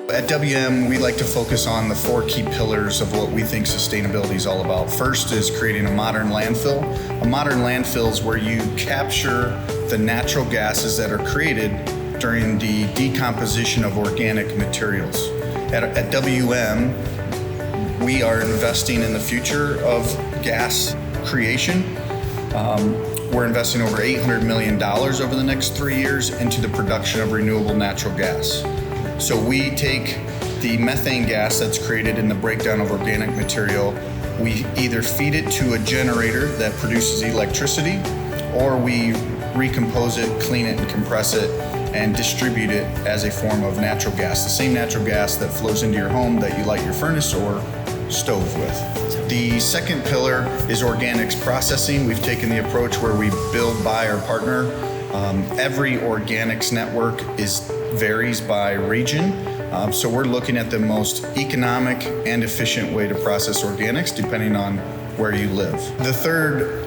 At WM, we like to focus on the 4 key pillars of what we think sustainability is all about. First is creating a modern landfill. A modern landfill is where you capture the natural gases that are created during the decomposition of organic materials. At WM, we are investing in the future of gas creation. We're investing over $800 million over the next 3 years into the production of renewable natural gas. So we take the methane gas that's created in the breakdown of organic material, we either feed it to a generator that produces electricity, or we recompose it, clean it, and compress it, and distribute it as a form of natural gas. The same natural gas that flows into your home that you light your furnace or stove with. The second pillar is organics processing. We've taken the approach where we build, buy, or partner. Every organics network varies by region. So we're looking at the most economic and efficient way to process organics depending on where you live. The third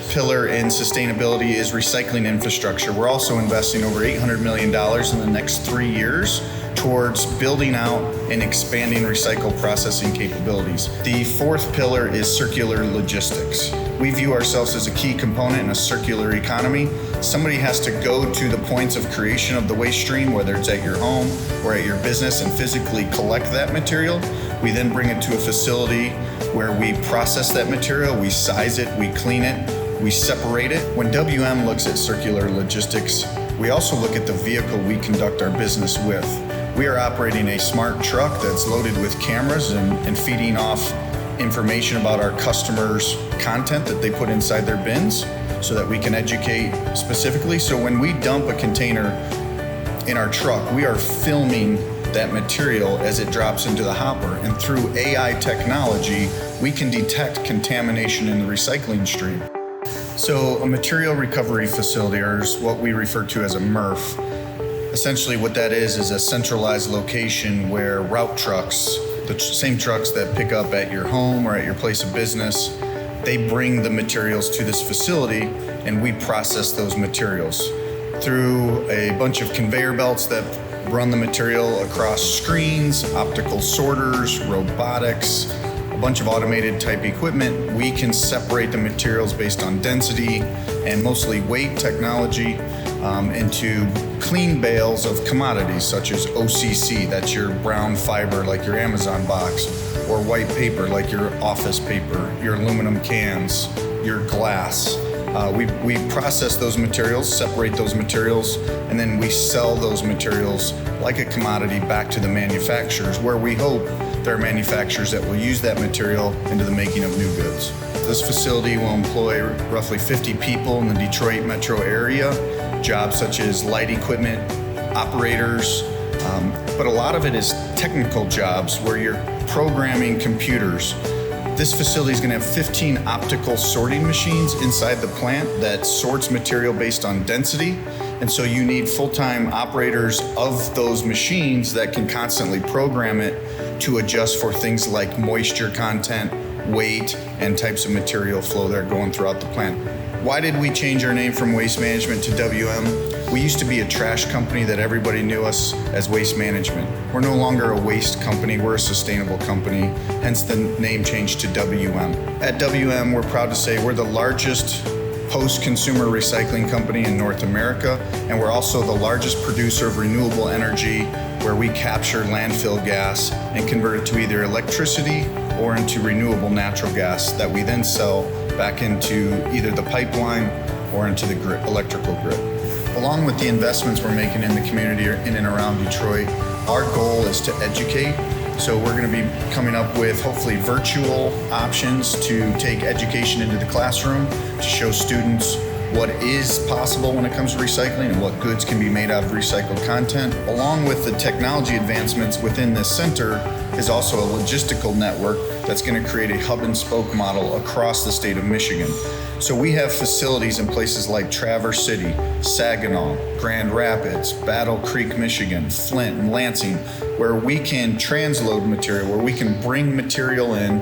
pillar in sustainability is recycling infrastructure. We're also investing over $800 million in the next 3 years towards building out and expanding recycle processing capabilities. The fourth pillar is circular logistics. We view ourselves as a key component in a circular economy. Somebody has to go to the points of creation of the waste stream, whether it's at your home or at your business, and physically collect that material. We then bring it to a facility where we process that material, we size it, we clean it, we separate it. When WM looks at circular logistics, we also look at the vehicle we conduct our business with. We are operating a smart truck that's loaded with cameras and feeding off information about our customers' content that they put inside their bins so that we can educate specifically. So when we dump a container in our truck, we are filming that material as it drops into the hopper. And through AI technology, we can detect contamination in the recycling stream. So a material recovery facility, or what we refer to as a MRF, essentially what that is a centralized location where route trucks, the same trucks that pick up at your home or at your place of business, they bring the materials to this facility and we process those materials through a bunch of conveyor belts that run the material across screens, optical sorters, robotics, a bunch of automated type equipment. We can separate the materials based on density and mostly weight technology into clean bales of commodities such as OCC, that's your brown fiber like your Amazon box, or white paper like your office paper, your aluminum cans, your glass. We process those materials, separate those materials, and then we sell those materials like a commodity back to the manufacturers, where we hope there are manufacturers that will use that material into the making of new goods. This facility will employ roughly 50 people in the Detroit metro area, jobs such as light equipment operators, but a lot of it is technical jobs where you're programming computers. This facility is going to have 15 optical sorting machines inside the plant that sorts material based on density. And so you need full-time operators of those machines that can constantly program it to adjust for things like moisture content, weight, and types of material flow that are going throughout the plant. Why did we change our name from Waste Management to WM? We used to be a trash company that everybody knew us as Waste Management. We're no longer a waste company, we're a sustainable company, hence the name change to WM. At WM, we're proud to say we're the largest post-consumer recycling company in North America, and we're also the largest producer of renewable energy, where we capture landfill gas and convert it to either electricity or into renewable natural gas that we then sell back into either the pipeline or into the grid, electrical grid. Along with the investments we're making in the community in and around Detroit, our goal is to educate. So we're going to be coming up with hopefully virtual options to take education into the classroom, to show students what is possible when it comes to recycling and what goods can be made out of recycled content. Along with the technology advancements within this center is also a logistical network that's going to create a hub and spoke model across the state of Michigan. So we have facilities in places like Traverse City, Saginaw, Grand Rapids, Battle Creek, Michigan, Flint, and Lansing, where we can transload material, where we can bring material in,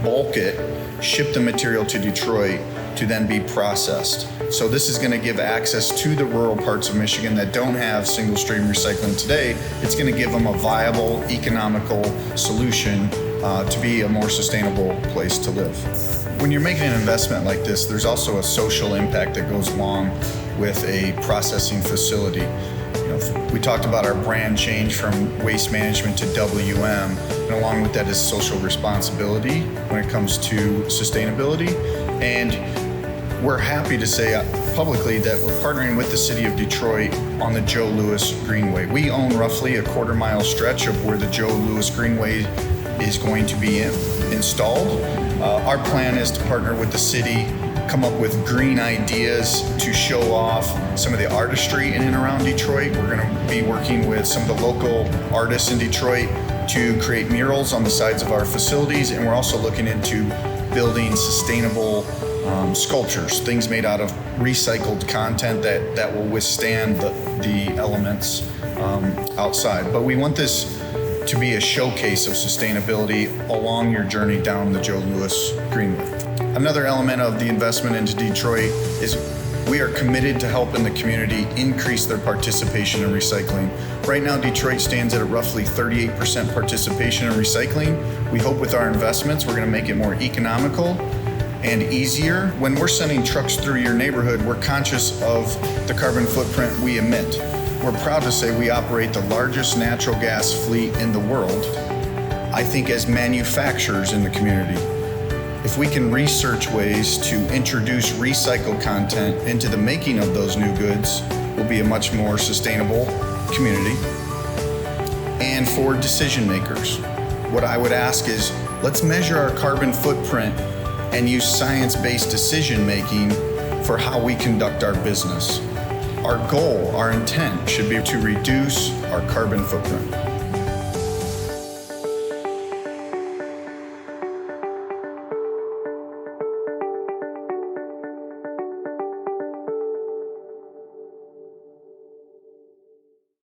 bulk it, ship the material to Detroit to then be processed. So this is going to give access to the rural parts of Michigan that don't have single stream recycling today. It's going to give them a viable, economical solution to be a more sustainable place to live. When you're making an investment like this, there's also a social impact that goes along with a processing facility. We talked about our brand change from Waste Management to WM, and along with that is social responsibility when it comes to sustainability. And we're happy to say publicly that we're partnering with the city of Detroit on the Joe Louis Greenway. We own roughly a quarter-mile stretch of where the Joe Louis Greenway is going to be installed. Our plan is to partner with the city, come up with green ideas to show off some of the artistry in and around Detroit. We're going to be working with some of the local artists in Detroit to create murals on the sides of our facilities, and we're also looking into building sustainable sculptures, things made out of recycled content that will withstand the elements outside. But we want this to be a showcase of sustainability along your journey down the Joe Louis Greenway. Another element of the investment into Detroit is we are committed to helping the community increase their participation in recycling. Right now, Detroit stands at roughly 38% participation in recycling. We hope with our investments, we're going to make it more economical and easier. When we're sending trucks through your neighborhood, we're conscious of the carbon footprint we emit. We're proud to say we operate the largest natural gas fleet in the world. I think as manufacturers in the community, if we can research ways to introduce recycled content into the making of those new goods, we'll be a much more sustainable community. And for decision makers, what I would ask is, let's measure our carbon footprint and use science-based decision-making for how we conduct our business. Our goal, our intent should be to reduce our carbon footprint.